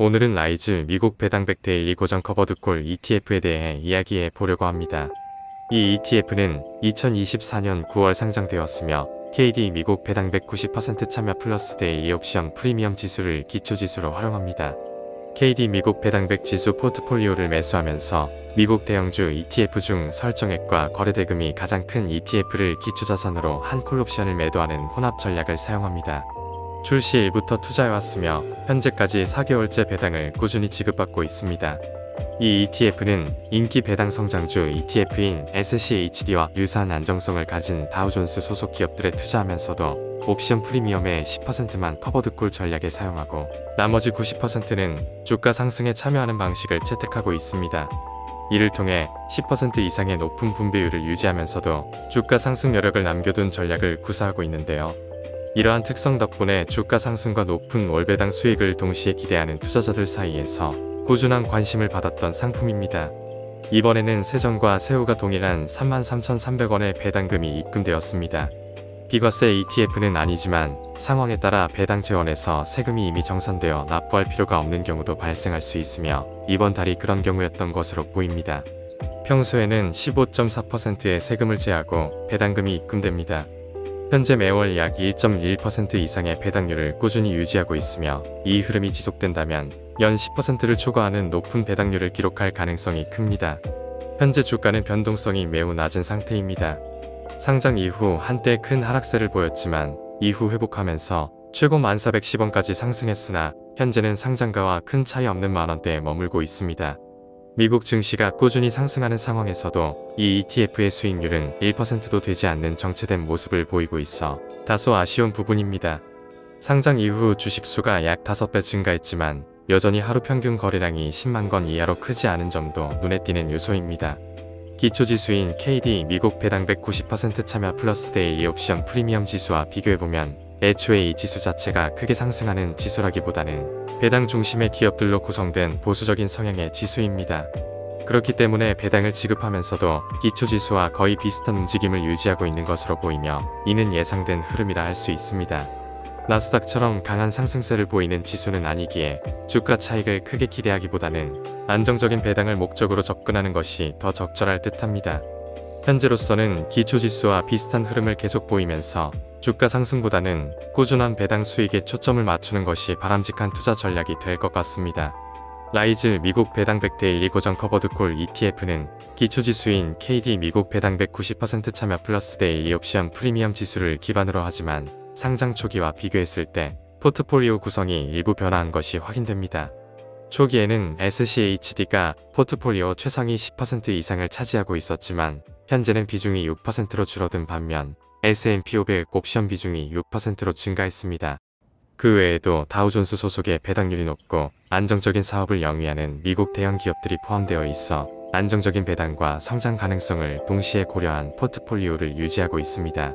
오늘은 라이즈 미국 배당백 데일리 고정 커버드 콜 ETF에 대해 이야기해 보려고 합니다. 이 ETF는 2024년 9월 상장되었으며 KD 미국 배당백 90% 참여 플러스 데일리 옵션 프리미엄 지수를 기초지수로 활용합니다. KD 미국 배당백 지수 포트폴리오를 매수하면서 미국 대형주 ETF 중 설정액과 거래대금이 가장 큰 ETF를 기초자산으로 한 콜옵션을 매도하는 혼합 전략을 사용합니다. 출시 일부터 투자해왔으며 현재까지 4개월째 배당을 꾸준히 지급받고 있습니다. 이 ETF는 인기 배당 성장주 ETF인 SCHD와 유사한 안정성을 가진 다우존스 소속 기업들에 투자하면서도 옵션 프리미엄의 10%만 커버드콜 전략에 사용하고 나머지 90%는 주가 상승에 참여하는 방식을 채택하고 있습니다. 이를 통해 10% 이상의 높은 분배율을 유지하면서도 주가 상승 여력을 남겨둔 전략을 구사하고 있는데요. 이러한 특성 덕분에 주가 상승과 높은 월배당 수익을 동시에 기대하는 투자자들 사이에서 꾸준한 관심을 받았던 상품입니다. 이번에는 세전과 세후가 동일한 33,300원의 배당금이 입금되었습니다. 비과세 ETF는 아니지만 상황에 따라 배당 재원에서 세금이 이미 정산되어 납부할 필요가 없는 경우도 발생할 수 있으며 이번 달이 그런 경우였던 것으로 보입니다. 평소에는 15.4%의 세금을 제하고 배당금이 입금됩니다. 현재 매월 약 1.1% 이상의 배당률을 꾸준히 유지하고 있으며 이 흐름이 지속된다면 연 10%를 초과하는 높은 배당률을 기록할 가능성이 큽니다. 현재 주가는 변동성이 매우 낮은 상태입니다. 상장 이후 한때 큰 하락세를 보였지만 이후 회복하면서 최고 1410원까지 상승했으나 현재는 상장가와 큰 차이 없는 만원대에 머물고 있습니다. 미국 증시가 꾸준히 상승하는 상황에서도 이 ETF의 수익률은 1%도 되지 않는 정체된 모습을 보이고 있어 다소 아쉬운 부분입니다. 상장 이후 주식수가 약 5배 증가했지만 여전히 하루 평균 거래량이 10만 건 이하로 크지 않은 점도 눈에 띄는 요소입니다. 기초지수인 KD 미국 배당백 90% 참여 플러스 데일리 옵션 프리미엄 지수와 비교해보면 애초에 이 지수 자체가 크게 상승하는 지수라기보다는 배당 중심의 기업들로 구성된 보수적인 성향의 지수입니다. 그렇기 때문에 배당을 지급하면서도 기초지수와 거의 비슷한 움직임을 유지하고 있는 것으로 보이며 이는 예상된 흐름이라 할 수 있습니다. 나스닥처럼 강한 상승세를 보이는 지수는 아니기에 주가 차익을 크게 기대하기보다는 안정적인 배당을 목적으로 접근하는 것이 더 적절할 듯합니다. 현재로서는 기초지수와 비슷한 흐름을 계속 보이면서 주가 상승보다는 꾸준한 배당 수익에 초점을 맞추는 것이 바람직한 투자 전략이 될 것 같습니다. 라이즈 미국 배당백 데일리 고정 커버드콜 ETF는 기초지수인 KD 미국 배당백 90% 참여 플러스 데일리 옵션 프리미엄 지수를 기반으로 하지만 상장 초기와 비교했을 때 포트폴리오 구성이 일부 변화한 것이 확인됩니다. 초기에는 SCHD가 포트폴리오 최상위 10% 이상을 차지하고 있었지만 현재는 비중이 6%로 줄어든 반면 S&P 500 옵션 비중이 6%로 증가했습니다. 그 외에도 다우존스 소속의 배당률이 높고 안정적인 사업을 영위하는 미국 대형 기업들이 포함되어 있어 안정적인 배당과 성장 가능성을 동시에 고려한 포트폴리오를 유지하고 있습니다.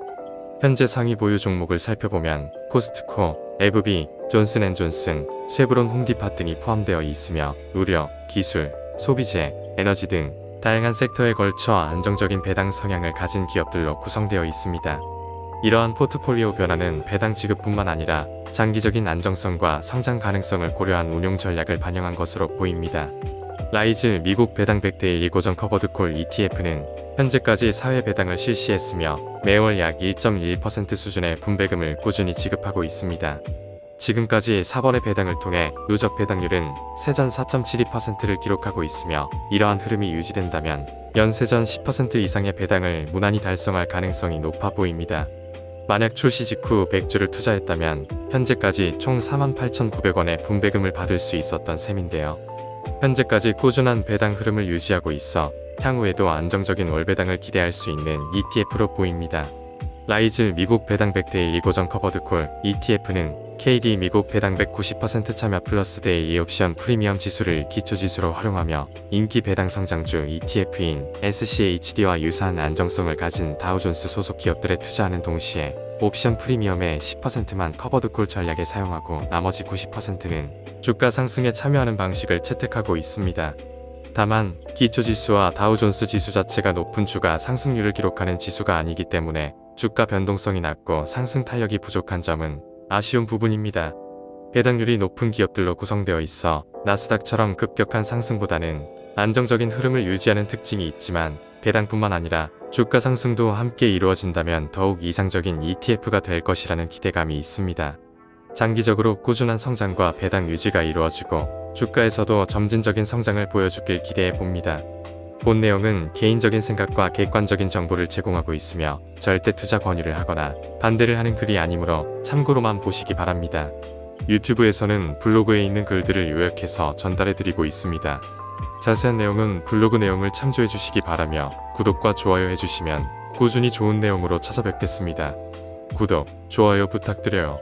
현재 상위 보유 종목을 살펴보면 코스트코, FB, 존슨앤존슨, 쉐브론, 홈디팟 등이 포함되어 있으며 의료, 기술, 소비재, 에너지 등 다양한 섹터에 걸쳐 안정적인 배당 성향을 가진 기업들로 구성되어 있습니다. 이러한 포트폴리오 변화는 배당 지급뿐만 아니라 장기적인 안정성과 성장 가능성을 고려한 운용 전략을 반영한 것으로 보입니다. 라이즈 미국 배당백 데일리 고정 커버드콜 ETF는 현재까지 4회 배당을 실시했으며 매월 약 1.1% 수준의 분배금을 꾸준히 지급하고 있습니다. 지금까지 4번의 배당을 통해 누적 배당률은 세전 4.72%를 기록하고 있으며 이러한 흐름이 유지된다면 연세전 10% 이상의 배당을 무난히 달성할 가능성이 높아 보입니다. 만약 출시 직후 100주를 투자했다면 현재까지 총 48,900원의 분배금을 받을 수 있었던 셈인데요. 현재까지 꾸준한 배당 흐름을 유지하고 있어 향후에도 안정적인 월배당을 기대할 수 있는 ETF로 보입니다. 라이즈 미국 배당백 데일리 고정 커버드콜 ETF는 KD 미국 배당백 90% 참여 플러스 데일리 옵션 프리미엄 지수를 기초지수로 활용하며 인기 배당 성장주 ETF인 SCHD와 유사한 안정성을 가진 다우존스 소속 기업들에 투자하는 동시에 옵션 프리미엄의 10%만 커버드콜 전략에 사용하고 나머지 90%는 주가 상승에 참여하는 방식을 채택하고 있습니다. 다만 기초지수와 다우존스 지수 자체가 높은 주가 상승률을 기록하는 지수가 아니기 때문에 주가 변동성이 낮고 상승 탄력이 부족한 점은 아쉬운 부분입니다. 배당률이 높은 기업들로 구성되어 있어 나스닥처럼 급격한 상승보다는 안정적인 흐름을 유지하는 특징이 있지만 배당뿐만 아니라 주가 상승도 함께 이루어진다면 더욱 이상적인 ETF가 될 것이라는 기대감이 있습니다. 장기적으로 꾸준한 성장과 배당 유지가 이루어지고 주가에서도 점진적인 성장을 보여주길 기대해 봅니다. 본 내용은 개인적인 생각과 객관적인 정보를 제공하고 있으며 절대 투자 권유를 하거나 반대를 하는 글이 아니므로 참고로만 보시기 바랍니다. 유튜브에서는 블로그에 있는 글들을 요약해서 전달해 드리고 있습니다. 자세한 내용은 블로그 내용을 참조해 주시기 바라며 구독과 좋아요 해주시면 꾸준히 좋은 내용으로 찾아뵙겠습니다. 구독, 좋아요 부탁드려요.